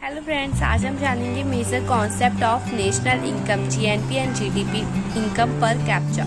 Hello friends, आज हम जानेंगे major concept of national income GNP and GDP income per capita.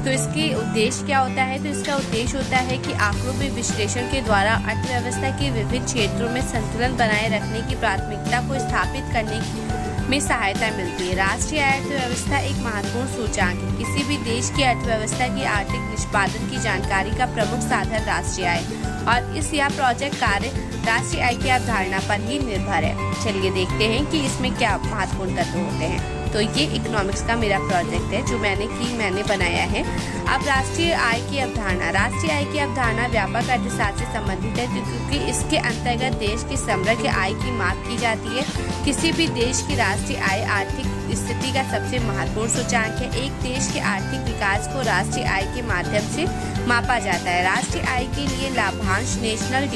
तो इसके उद्देश्य क्या होता है? तो इसका उद्देश्य होता है कि आंकड़ों में विश्लेषण के द्वारा अर्थव्यवस्था के विभिन्न क्षेत्रों में संतुलन बनाए रखने की प्राथमिकता को स्थापित करने में सहायता मिलती है। राष्ट्रीय अर्थव्यवस्था एक महत्वपूर्ण सूचकांक है। किसी भी देश की अर्थव्यवस्था की आर्थिक निष्पादन की जानकारी का प्रमुख साधन राष्ट्रीय आय और इस यह प्रोजेक्ट कार्य राष्ट्रीय आय की अवधारणा पर ही निर्भर है। चलिए देखते हैं कि इसमें क्या महत्वपूर्ण तत्व होते हैं। तो ये इकोनॉमिक्स का मेरा प्रोजेक्ट है जो मैंने बनाया है। अब राष्ट्रीय आय की अवधारणा। राष्ट्रीय आय की अवधारणा व्यापक अर्थशास्त्र से संबंधित है क्योंकि इसके अंतर्गत देश की समग्र आय की माप की जाती है। किसी भी देश की राष्ट्रीय आय आर्थिक स्थिति का सबसे महत्वपूर्ण सूचकांक है। एक देश के आर्थिक विकास को राष्ट्रीय आय के माध्यम से मापा जाता है। राष्ट्रीय आय के लिए लाभांश नेशनल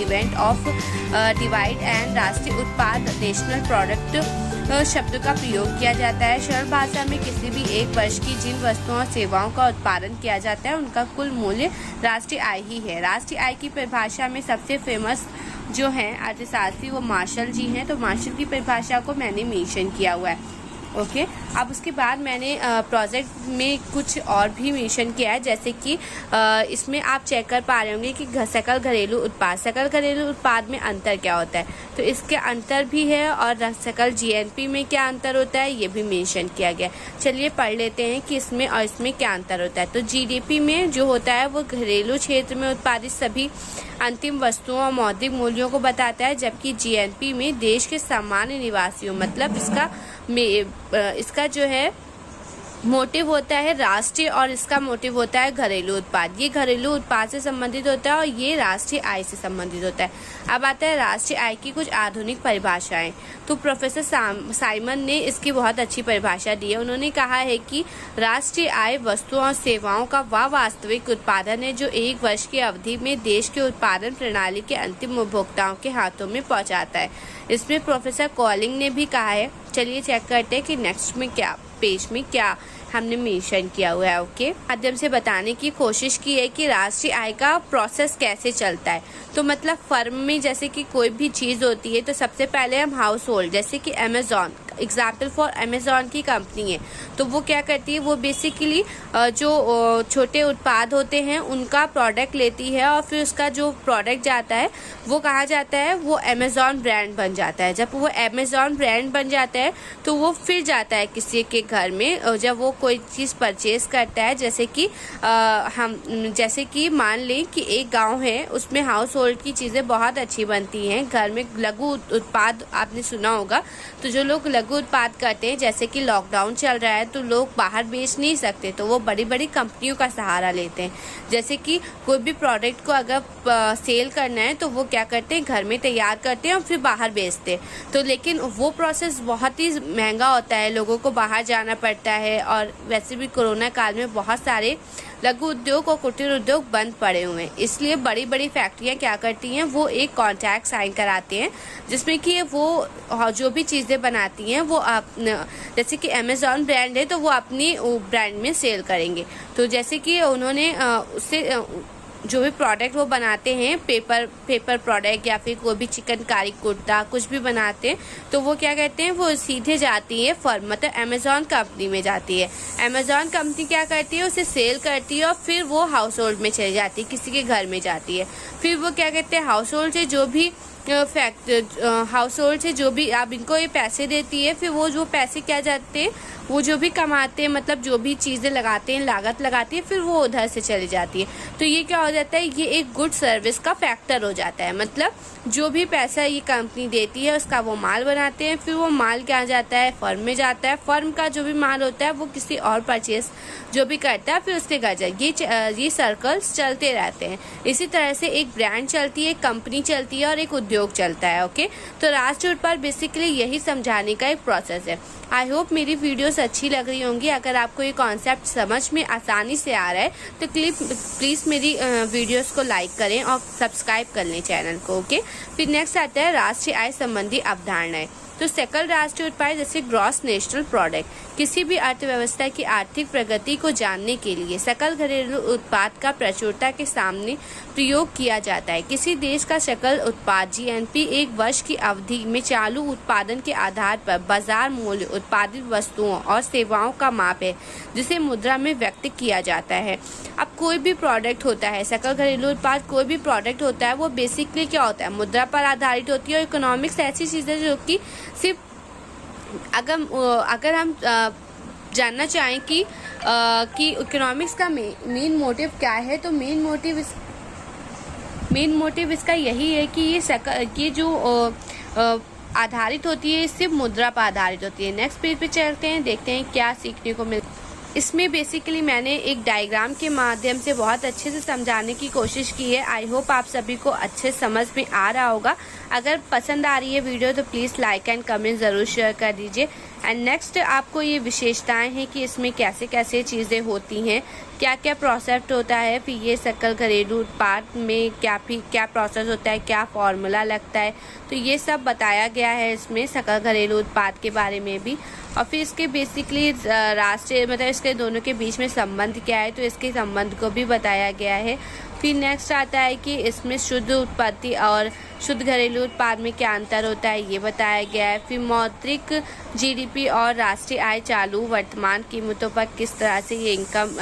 डिवाइड एंड राष्ट्रीय उत्पाद नेशनल प्रोडक्ट शब्द का प्रयोग किया जाता है। सरल भाषा में किसी भी एक वर्ष की जिन वस्तुओं और सेवाओं का उत्पादन किया जाता है उनका कुल मूल्य राष्ट्रीय आय ही है। राष्ट्रीय आय की परिभाषा में सबसे फेमस जो है अर्थशास्त्री वो मार्शल जी हैं। तो मार्शल की परिभाषा को मैंने मेंशन किया हुआ है। ओके, अब उसके बाद मैंने प्रोजेक्ट में कुछ और भी मेंशन किया है, जैसे कि इसमें आप चेक कर पा रहे होंगे कि सकल घरेलू उत्पाद में अंतर क्या होता है। तो इसके अंतर भी है और सकल जीएनपी में क्या अंतर होता है ये भी मेंशन किया गया है। चलिए पढ़ लेते हैं कि इसमें और इसमें क्या अंतर होता है। तो जीडीपी में जो होता है वो घरेलू क्षेत्र में उत्पादित सभी अंतिम वस्तुओं और मौद्रिक मूल्यों को बताता है, जबकि जीएनपी में देश के सामान्य निवासियों मतलब इसका जो है मोटिव होता है राष्ट्रीय और इसका मोटिव होता है घरेलू उत्पाद। ये घरेलू उत्पाद से संबंधित होता है और ये राष्ट्रीय आय से संबंधित होता है। अब आता है राष्ट्रीय आय की कुछ आधुनिक परिभाषाएं। तो प्रोफेसर साइमन ने इसकी बहुत अच्छी परिभाषा दी है। उन्होंने कहा है कि राष्ट्रीय आय वस्तुओं और सेवाओं का वह वास्तविक उत्पादन है जो एक वर्ष की अवधि में देश के उत्पादन प्रणाली के अंतिम उपभोक्ताओं के हाथों में पहुंचाता है। इसमें प्रोफेसर कॉलिंग ने भी कहा है। चलिए चेक करते हैं कि नेक्स्ट में क्या पेज में क्या हमने मेंशन किया हुआ है। ओके, माध्यम से बताने की कोशिश की है कि राष्ट्रीय आय का प्रोसेस कैसे चलता है। तो मतलब फर्म में जैसे कि कोई भी चीज़ होती है तो सबसे पहले हम हाउस होल्ड, जैसे कि अमेजॉन एग्जाम्पल फॉर अमेजॉन की कंपनी है, तो वो क्या करती है, वो बेसिकली जो छोटे उत्पाद होते हैं उनका प्रोडक्ट लेती है और फिर उसका जो प्रोडक्ट जाता है वो कहा जाता है वो अमेजॉन ब्रांड बन जाता है। जब वो अमेजॉन ब्रांड बन जाता है तो वो फिर जाता है किसी के घर में, जब वो कोई चीज़ परचेज करता है, जैसे कि मान लें कि एक गांव है उसमें हाउस होल्ड की चीज़ें बहुत अच्छी बनती हैं। घर में लघु उत्पाद आपने सुना होगा, तो जो लोग लघु उत्पाद करते हैं, जैसे कि लॉकडाउन चल रहा है तो लोग बाहर बेच नहीं सकते तो वो बड़ी बड़ी कंपनियों का सहारा लेते हैं। जैसे कि कोई भी प्रोडक्ट को अगर सेल करना है तो वो क्या करते हैं, घर में तैयार करते हैं और फिर बाहर बेचते हैं। तो लेकिन वो प्रोसेस बहुत ही महंगा होता है, लोगों को बाहर जाना पड़ता है और वैसे भी कोरोना काल में बहुत सारे लघु उद्योग और कुटीर उद्योग बंद पड़े हुए हैं। इसलिए बड़ी बड़ी फैक्ट्रियां क्या करती हैं, वो एक कॉन्ट्रैक्ट साइन कराते हैं जिसमें कि वो जो भी चीज़ें बनाती हैं वो जैसे कि अमेजॉन ब्रांड है तो वो अपनी ब्रांड में सेल करेंगे। तो जैसे कि उन्होंने उससे जो भी प्रोडक्ट वो बनाते हैं, पेपर प्रोडक्ट या फिर कोई भी चिकनकारी कुर्ता कुछ भी बनाते हैं, तो वो क्या कहते हैं, वो सीधे जाती है फर्म मतलब अमेजॉन कंपनी में जाती है। अमेजॉन कंपनी क्या करती है, उसे सेल करती है और फिर वो हाउस होल्ड में चली जाती है, किसी के घर में जाती है। फिर वो क्या कहते हैं, हाउस होल्ड से जो भी आप इनको ये पैसे देती है, फिर वो जो पैसे क्या जाते हैं, वो जो भी कमाते हैं मतलब जो भी चीज़ें लगाते हैं, लागत लगाती है, फिर वो उधर से चली जाती है। तो ये क्या हो जाता है, ये एक गुड सर्विस का फैक्टर हो जाता है। मतलब जो भी पैसा ये कंपनी देती है उसका वो माल बनाते हैं, फिर वो माल क्या जाता है, फर्म में जाता है। फर्म का जो भी माल होता है वो किसी और परचेस जो भी करता है फिर उसके घर जाए। ये सर्कल्स चलते रहते हैं। इसी तरह से एक ब्रांड चलती है, एक कंपनी चलती है और एक उद्योग चलता है। ओके, तो राष्ट्रीय उत्पाद बेसिकली यही समझाने का एक प्रोसेस है। आई होप मेरी वीडियोस अच्छी लग रही होंगी। अगर आपको ये कॉन्सेप्ट समझ में आसानी से आ रहा है तो प्लीज़ मेरी वीडियोस को लाइक करें और सब्सक्राइब कर लें चैनल को। ओके, फिर नेक्स्ट आता है राष्ट्रीय आय संबंधी अवधारणाएं। तो सकल राष्ट्रीय उत्पाद जैसे ग्रॉस नेशनल प्रोडक्ट किसी भी अर्थव्यवस्था की आर्थिक प्रगति को जानने के लिए सकल घरेलू उत्पाद का प्रचुरता के सामने प्रयोग किया जाता है। किसी देश का सकल उत्पाद जीएनपी एक वर्ष की अवधि में चालू उत्पादन के आधार पर बाजार मूल्य उत्पादित वस्तुओं और सेवाओं का माप है, जिसे मुद्रा में व्यक्त किया जाता है। अब कोई भी प्रोडक्ट होता है, सकल घरेलू उत्पाद कोई भी प्रोडक्ट होता है, वो बेसिकली क्या होता है, मुद्रा पर आधारित होती है। और इकोनॉमिक्स ऐसी चीज़ है जो कि सिर्फ अगर हम जानना चाहें कि इकोनॉमिक्स का मेन मोटिव क्या है, तो मेन मोटिव इसका यही है कि ये जो आधारित होती है सिर्फ मुद्रा पर आधारित होती है। नेक्स्ट पेज पे चलते हैं, देखते हैं क्या सीखने को मिलता है। इसमें बेसिकली मैंने एक डायग्राम के माध्यम से बहुत अच्छे से समझाने की कोशिश की है। आई होप आप सभी को अच्छे समझ में आ रहा होगा। अगर पसंद आ रही है वीडियो तो प्लीज़ लाइक एंड कमेंट ज़रूर शेयर कर दीजिए। एंड नेक्स्ट आपको ये विशेषताएं हैं कि इसमें कैसे कैसे चीज़ें होती हैं, क्या क्या प्रोसेस होता है, फिर ये सकल घरेलू उत्पाद में क्या प्रोसेस होता है, क्या फॉर्मूला लगता है, तो ये सब बताया गया है इसमें सकल घरेलू उत्पाद के बारे में भी। और फिर इसके बेसिकली राष्ट्रीय मतलब इसके दोनों के बीच में संबंध क्या है, तो इसके संबंध को भी बताया गया है। फिर नेक्स्ट आता है कि इसमें शुद्ध उत्पत्ति और शुद्ध घरेलू उत्पाद में क्या अंतर होता है, ये बताया गया है। फिर मौद्रिक जीडीपी और राष्ट्रीय आय चालू वर्तमान कीमतों पर किस तरह से ये इनकम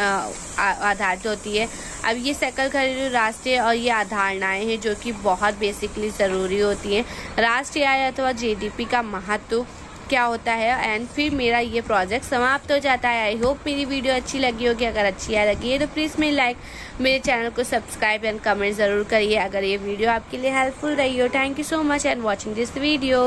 आधारित होती है। अब ये सकल घरेलू राष्ट्रीय और ये अवधारणाएं हैं जो कि बहुत बेसिकली ज़रूरी होती हैं। राष्ट्रीय आय अथवा जीडीपी का महत्व क्या होता है। एंड फिर मेरा ये प्रोजेक्ट समाप्त हो जाता है। आई होप मेरी वीडियो अच्छी लगी होगी। अगर अच्छी लगी है तो प्लीज़ मेरे चैनल को सब्सक्राइब एंड कमेंट ज़रूर करिए अगर ये वीडियो आपके लिए हेल्पफुल रही हो। Thank you so much and watching this video.